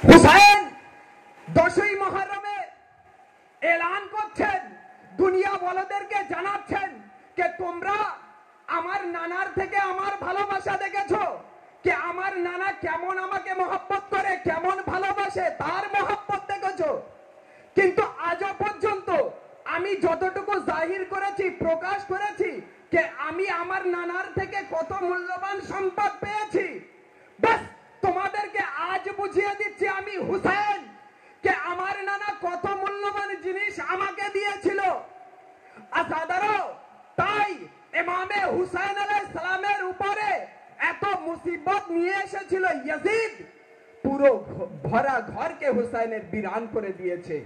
হুসাইন 10ই মুহররমে এলান করছেন, দুনিয়া বলদেরকে জানাচ্ছেন যে তোমরা আমার নানার থেকে আমার ভালোবাসা দেখেছো, যে আমার নানা কেমন আমাকে মহব্বত করে, কেমন ভালোবাসে, তার মহব্বত দেখেছো। কিন্তু আজও পর্যন্ত আমি যতটুকু জাহির করেছি, প্রকাশ করেছি যে আমি আমার নানার থেকে কত মূল্যবান সম্পদ পেয়েছি, বাস তোমাদেরকে আজ বুঝিয়ে দিচ্ছি আমি হুসাইন, যে আমার নানা কত মূল্যবান জিনিস আমাকে দিয়েছিল। আসাদারও তাই ইমামে হুসাইন আলাইহিস সালামের উপরে এত মুসিবত নিয়ে এসেছিল ইয়াজিদ, পুরো ভরা ঘরকে হুসাইনের বিরান করে দিয়েছে।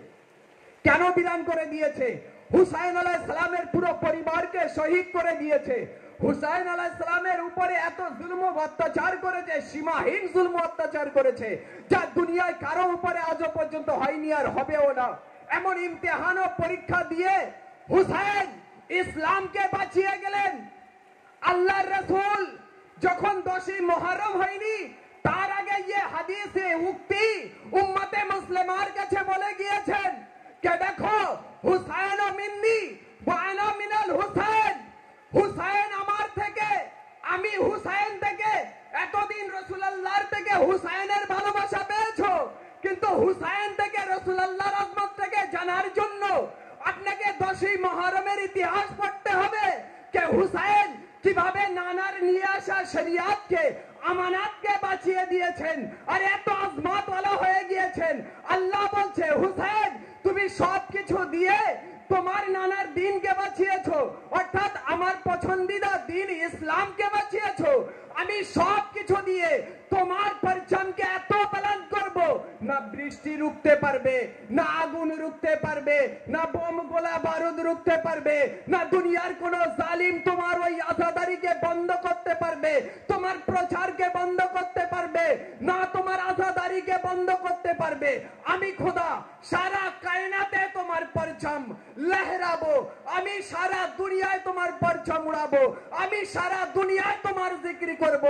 কেন বিরান করে দিয়েছে? হুসাইন আলাইহিস সালামের পুরো পরিবারকে শহীদ করে দিয়েছে। হুসাইন আলাইহিস সালামের উপরে এত জুলম ও অত্যাচার করেছে, সীমাহীন জুলম ও অত্যাচার করেছে, যা দুনিয়ায় কারো উপরে আজও পর্যন্ত হয়নি আর হবেও না। এমন ইমতিহান ও পরীক্ষা দিয়ে হুসাইন ইসলামকে বাঁচিয়ে গেলেন। আল্লাহর রাসূল যখন 10ই মুহররম হয়নি, তার আগে ये হাদিসে উক্তি উম্মতে মুসলিমার কাছে বলে গিয়েছেন যে দেখো হুসাইন মিন্নি ওয়া আনা মিনাল হুসাইন, হুসাইন আমার থেকে, আমি হুসাইন থেকে। এতদিন রাসূলুল্লাহর থেকে হুসাইনের ভালোবাসা পেয়েছো, কিন্তু হুসাইন থেকে রাসূলুল্লাহর আজমতটাকে জানার জন্য আপনাকে 10ই মুহররমের ইতিহাস পড়তে হবে যে হুসাইন কিভাবে নানার নিয়ে আসা শরিয়াতকে, আমানাতকে বাঁচিয়ে দিয়েছেন আর এত আজমত ওয়ালা হয়ে গিয়েছেন। আল্লাহ বলছে হুসাইন তুমি সবকিছু দিয়ে তোমার নানার দ্বীনকে বাঁচিয়েছো, অর্থাৎ আমার পছন্দিদা দ্বীন ইসলামকে বাঁচিয়েছো। আমি সবকিছু দিয়ে তোমার পরচমকে এত বুলন্দ করব, না বৃষ্টি রুখতে পারবে, না আগুন রুখতে পারবে, না বোম গোলা বারুদ রুখতে পারবে, না দুনিয়ার কোন জালিম তোমার ওই আজাদারিকে বন্ধ করতে পারবে, তোমার প্রচারকে বন্ধ করতে পারবে না, তোমার আজাদারিকে বন্ধ করতে পারবে। আমি খোদা সারা কায়নাতে তোমার পরচম লহরাবো, আমি সারা দুনিয়ায় তোমার পরচম উড়াবো, আমি সারা দুনিয়ায় তোমার জিকির করব।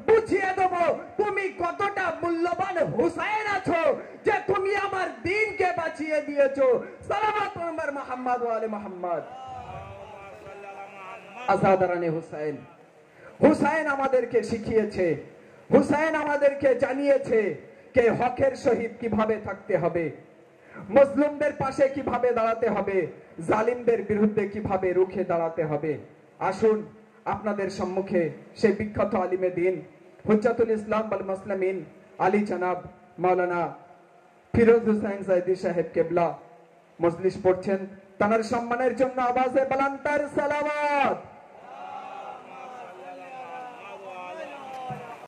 বুঝিয়ে দেব তুমি কতটা মূল্যবান হুসাইন আছো যে তুমি আমার দ্বীনকে বাঁচিয়ে দিয়েছো। সালাওয়াত পেগম্বর মুহাম্মদ ওয়া আলে মুহাম্মদ। আসাদারানে হুসাইন, হুসাইন আমাদেরকে শিখিয়েছে, হুসাইন আমাদেরকে জানিয়েছে যে হকের সহিত কিভাবে থাকতে হবে, মুসলিমদের পাশে কিভাবে দাঁড়াতে হবে, জালিমদের বিরুদ্ধে কিভাবে রুখে দাঁড়াতে হবে। আসুন আপনাদের সম্মুখে সেই বিখ্যাত আলিমে দ্বীন হুজ্জাতুল ইসলাম ওয়াল মুসলিমিন আলী জনাব মাওলানা ফিরোজ হুসাইন সাইদি সাহেব কেবলা মজলিস পড়ছেন। তার সম্মানের জন্য আওয়াজে বুলন্দ সালাওয়াত।